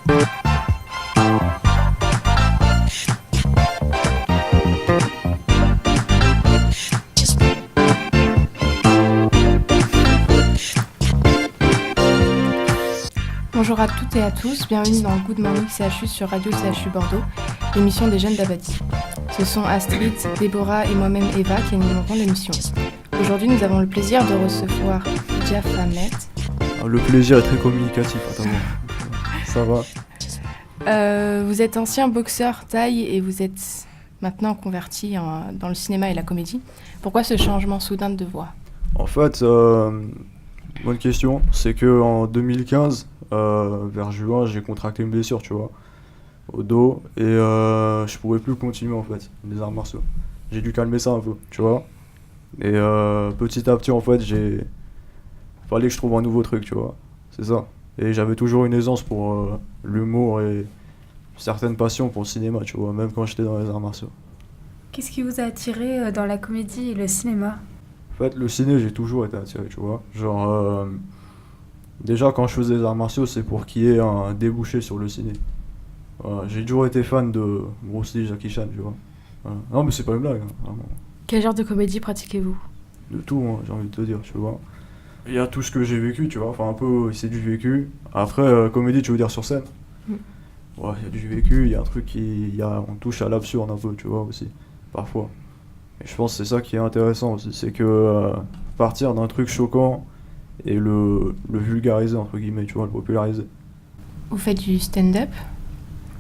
Bonjour à toutes et à tous, bienvenue dans Good Morning CHU sur Radio CHU Bordeaux, l'émission des jeunes d'Abadi. Ce sont Astrid, Déborah et moi-même Eva qui animeront l'émission. Aujourd'hui, nous avons le plaisir de recevoir Jafamet. Le plaisir est très communicatif, attends. Ça va. Vous êtes ancien boxeur thaï et vous êtes maintenant converti dans le cinéma et la comédie. Pourquoi ce changement soudain de voix ? En fait, bonne question, c'est que en 2015, vers juin, j'ai contracté une blessure, tu vois, au dos, et je pouvais plus continuer en fait, les arts martiaux. J'ai dû calmer ça un peu, tu vois. Et petit à petit, en fait, fallait que je trouve un nouveau truc, tu vois, c'est ça. Et j'avais toujours une aisance pour l'humour et certaines passions pour le cinéma, tu vois, même quand j'étais dans les arts martiaux. Qu'est-ce qui vous a attiré dans la comédie et le cinéma ? En fait, le ciné, j'ai toujours été attiré, tu vois. Genre, déjà, quand je faisais des arts martiaux, c'est pour qu'il y ait un débouché sur le ciné. Voilà, j'ai toujours été fan de Bruce Lee, Jackie Chan, tu vois. Voilà. Non, mais c'est pas une blague, hein, vraiment. Quel genre de comédie pratiquez-vous ? De tout, hein, j'ai envie de te dire, tu vois. Il y a tout ce que j'ai vécu, tu vois. Enfin, un peu, c'est du vécu. Après, comédie, tu veux dire sur scène ? Ouais, il y a du vécu, il y a un truc on touche à l'absurde un peu, tu vois, aussi, parfois. Et je pense que c'est ça qui est intéressant aussi, c'est que partir d'un truc choquant et le vulgariser, entre guillemets, tu vois, le populariser. Vous faites du stand-up ?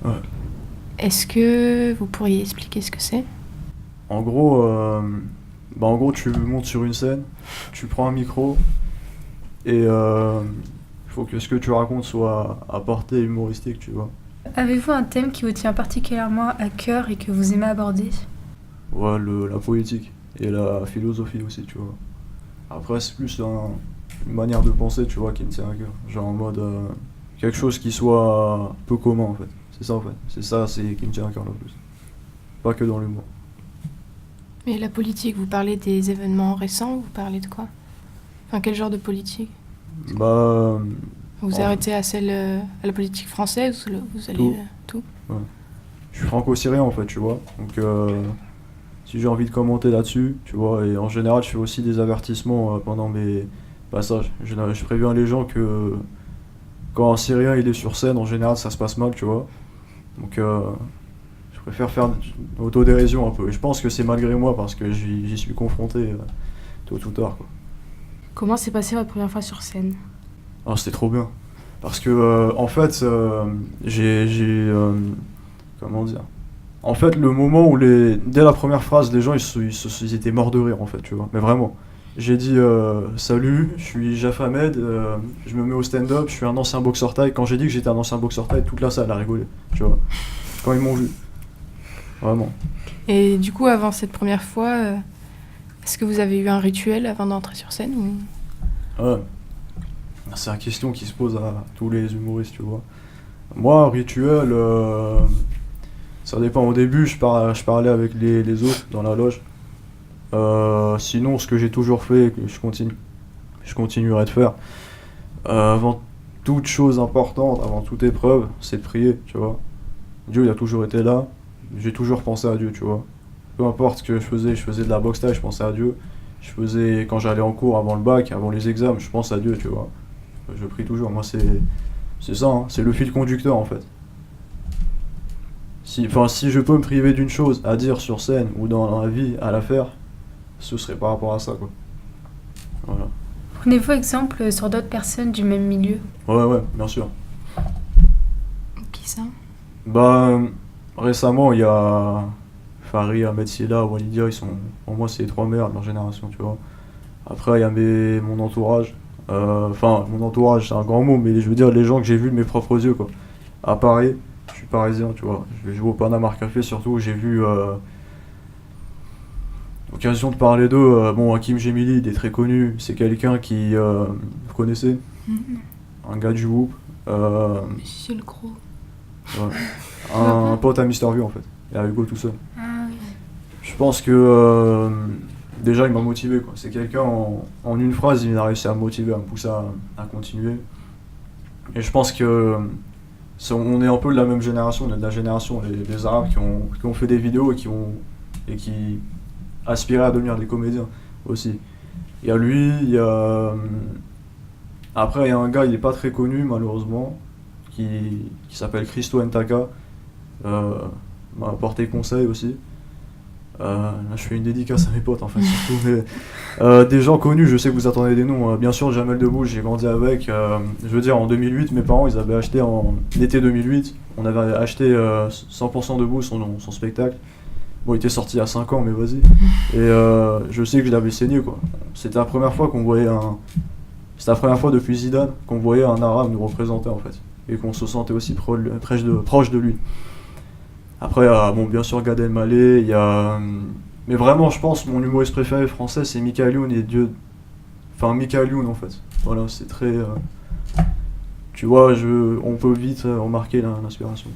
Ouais. Est-ce que vous pourriez expliquer ce que c'est ? En gros, tu montes sur une scène, tu prends un micro et il faut que ce que tu racontes soit à portée humoristique, tu vois. Avez-vous un thème qui vous tient particulièrement à cœur et que vous aimez aborder ? Ouais, la politique et la philosophie aussi, tu vois. Après, c'est plus une manière de penser, tu vois, qui me tient à cœur. Genre en mode quelque chose qui soit peu commun, en fait. C'est ça, en fait. C'est ça qui me tient à cœur le plus. Pas que dans l'humour. Mais la politique, vous parlez des événements récents, vous parlez de quoi ? Enfin, quel genre de politique ? Bah... Vous arrêtez à la politique française ou vous allez tout ? Ouais. Je suis franco-syrien, en fait, tu vois. Donc, si j'ai envie de commenter là-dessus, tu vois, et en général, je fais aussi des avertissements pendant mes passages. Je préviens les gens que quand un Syrien il est sur scène, en général, ça se passe mal, tu vois. Donc, je préfère faire une autodérision un peu. Et je pense que c'est malgré moi parce que j'y suis confronté tôt ou tard, quoi. Comment s'est passée votre première fois sur scène ? Ah, c'était trop bien. Parce que, en fait, comment dire ? En fait, le moment où dès la première phrase, les gens ils étaient morts de rire, en fait, tu vois. Mais vraiment. J'ai dit salut, je suis Jafamet, je me mets au stand-up, je suis un ancien boxeur thaï. Quand j'ai dit que j'étais un ancien boxeur thaï, toute la salle a rigolé, tu vois. Quand ils m'ont vu. Vraiment. Et du coup, avant cette première fois, est-ce que vous avez eu un rituel avant d'entrer sur scène ou... Ouais. C'est la question qui se pose à tous les humoristes, tu vois. Moi, un rituel, ça dépend. Au début, je parlais avec les autres dans la loge. Sinon, ce que j'ai toujours fait et que je continuerai de faire, avant toute chose importante, avant toute épreuve, c'est de prier, tu vois. Dieu, il a toujours été là. J'ai toujours pensé à Dieu, tu vois. Peu importe ce que je faisais de la boxe thaï, je pensais à Dieu. Quand j'allais en cours avant le bac, avant les examens, je pense à Dieu, tu vois. Je prie toujours. Moi, c'est ça, hein. C'est le fil conducteur, en fait. Si je peux me priver d'une chose à dire sur scène ou dans la vie à la faire, ce serait par rapport à ça, quoi. Voilà. Prenez-vous exemple sur d'autres personnes du même milieu ? Ouais, bien sûr. Qui ça ? Bah, récemment, il y a Farid, Ahmed Silla, Walidia, pour moi, c'est les trois meilleurs de leur génération, tu vois. Après, il y a mon entourage. Mon entourage, c'est un grand mot, mais je veux dire les gens que j'ai vus de mes propres yeux, quoi. À Paris, je suis parisien, tu vois. Je vais jouer au Panama Café, surtout, j'ai vu... Occasion de parler d'eux, Hakim Gemili, il est très connu, c'est quelqu'un qui... vous connaissez ? Un gars du Whoop. C'est le gros. Ouais. Un pote à Mister View, en fait. Et à Hugo tout seul. Ah oui. Je pense que... déjà, il m'a motivé, quoi. C'est quelqu'un, en une phrase, il a réussi à me motiver, à me pousser à continuer. Et je pense que on est un peu de la même génération, on est de la génération des Arabes qui ont fait des vidéos et qui aspiraient à devenir des comédiens aussi. Il y a lui, après il y a un gars, il est pas très connu malheureusement, qui s'appelle Christo Ntaka, m'a apporté conseil aussi. Là je fais une dédicace à mes potes en fait surtout, mais des gens connus, je sais que vous attendez des noms, bien sûr Jamel Debbouze, j'ai grandi avec, je veux dire en 2008 mes parents ils avaient acheté en été 2008, on avait acheté 100% Debout son spectacle. Bon, il était sorti il y a 5 ans, mais vas-y. Et je sais que je l'avais saigné, quoi. C'était la première fois qu'on voyait C'était la première fois depuis Zidane qu'on voyait un Arabe nous représenter, en fait. Et qu'on se sentait aussi proche de lui. Après, bon, bien sûr, Gad Elmaleh, il y a... Mais vraiment, je pense, mon humoriste préféré français, c'est Michael Youn et Dieu... Enfin, Michael Youn, en fait. Voilà, c'est très... Tu vois, on peut vite remarquer l'inspiration.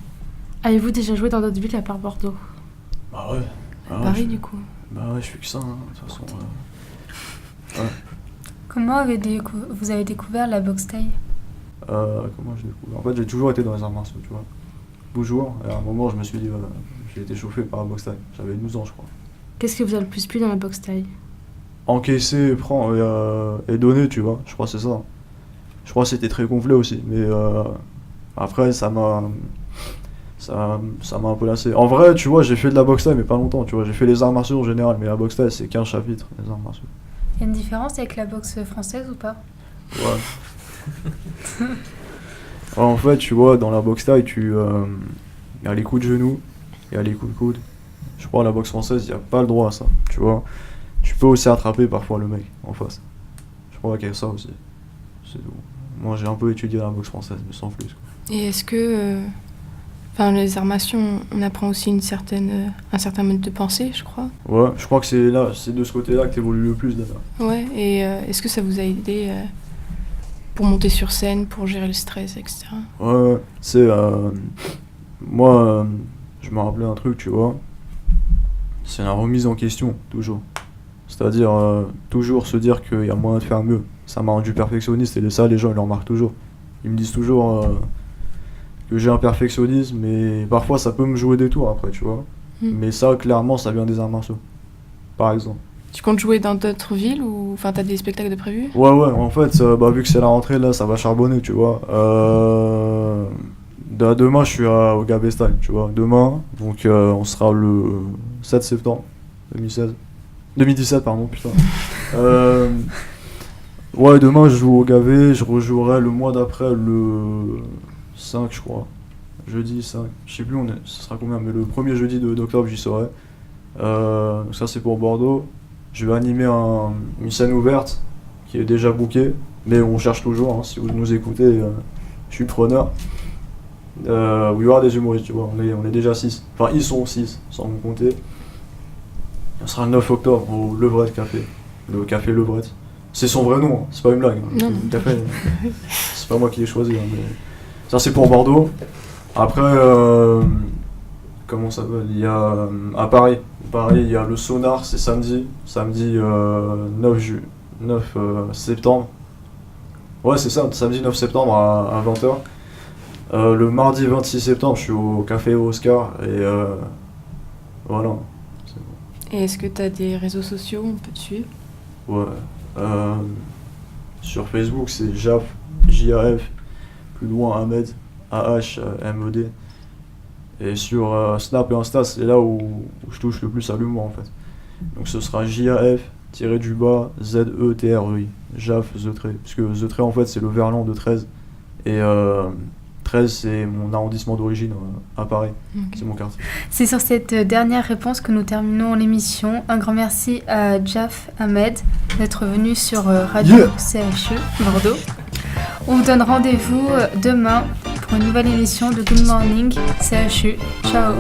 Avez-vous déjà joué dans d'autres villes à part Bordeaux ? Bah ouais. Paris, du coup. Bah ouais, je fais que ça, hein, de toute façon. Ouais. Comment vous avez découvert la boxe thaï ? Comment j'ai découvert ? En fait, j'ai toujours été dans les arts martiaux, tu vois. Toujours. Et à un moment, je me suis dit, j'ai été chauffé par la boxe thaï. J'avais 12 ans, je crois. Qu'est-ce qui vous a le plus plu dans la boxe thaï ? Encaisser, prendre et donner, tu vois. Je crois que c'est ça. Je crois que c'était très complet aussi. Mais après, ça m'a un peu lassé. En vrai, tu vois, j'ai fait de la boxe thaï, mais pas longtemps, tu vois. J'ai fait les arts martiaux en général, mais la boxe thaï, c'est 15 chapitres, les arts martiaux. Il y a une différence avec la boxe française ou pas ? Ouais. Ouais, en fait, tu vois, dans la boxe thaï, y a les coups de genoux, il y a les coups de coude. Je crois, la boxe française, il n'y a pas le droit à ça, tu vois. Tu peux aussi attraper parfois le mec en face. Je crois qu'il y a ça aussi. C'est tout. Moi, j'ai un peu étudié la boxe française, mais sans plus, quoi. Et est-ce que... les arts martiaux, on apprend aussi un certain mode de pensée, je crois. Ouais, je crois que c'est de ce côté-là que t'évolues le plus, d'ailleurs. Ouais, et est-ce que ça vous a aidé pour monter sur scène, pour gérer le stress, etc. Ouais, c'est... moi, je me rappelais un truc, tu vois. C'est la remise en question, toujours. C'est-à-dire, toujours se dire qu'il y a moyen de faire mieux. Ça m'a rendu perfectionniste, et ça, les gens, ils le remarquent toujours. Ils me disent toujours... que j'ai un perfectionnisme, mais parfois ça peut me jouer des tours après, tu vois. Mais ça, clairement, ça vient des arts martiaux, par exemple. Tu comptes jouer dans d'autres villes ou t'as des spectacles de prévus ? Ouais, en fait, vu que c'est la rentrée, là, ça va charbonner, tu vois. Demain, je suis au Gabestal, tu vois. Demain, donc on sera le 7 septembre 2017, pardon, putain. Ouais, demain, je joue au Gavé, je rejouerai le mois d'après, le 5, je crois. Jeudi 5. Je sais plus, ce sera combien, mais le premier jeudi d'octobre, j'y serai. Donc ça, c'est pour Bordeaux. Je vais animer une scène ouverte qui est déjà bookée, mais on cherche toujours, hein, si vous nous écoutez, je suis preneur. Où il y aura des humoristes, tu vois, on est déjà 6. Enfin, ils sont 6, sans me compter. Ce sera le 9 octobre au Levrette Café. Le café Levrette. C'est son vrai nom, hein, c'est pas une blague. Hein. Non. Le café, c'est pas moi qui l'ai choisi, hein, mais... Ça, c'est pour Bordeaux. Après, comment ça s'appelle ? Il y a à Paris, il y a le Sonar, c'est samedi 9 septembre. Ouais, c'est ça, samedi 9 septembre à 20h. Le mardi 26 septembre, je suis au Café Oscar et voilà. C'est bon. Et est-ce que t'as des réseaux sociaux, on peut te suivre ? Ouais. Sur Facebook, c'est JAF, J-A-F, plus loin Ahmed, A-H-M-E-D. Et sur Snap et Insta, c'est là où je touche le plus à l'humour en fait. Donc ce sera J-A-F-Z-E-T-R-E-I, JAF The Trait. Parce que The Trait en fait c'est le verlan de 13. Et 13 c'est mon arrondissement d'origine à Paris, c'est mon quartier. C'est sur cette dernière réponse que nous terminons l'émission. Un grand merci à Jaf Ahmed d'être venu sur Radio CHU Bordeaux. On vous donne rendez-vous demain pour une nouvelle émission de Good Morning CHU. Ciao.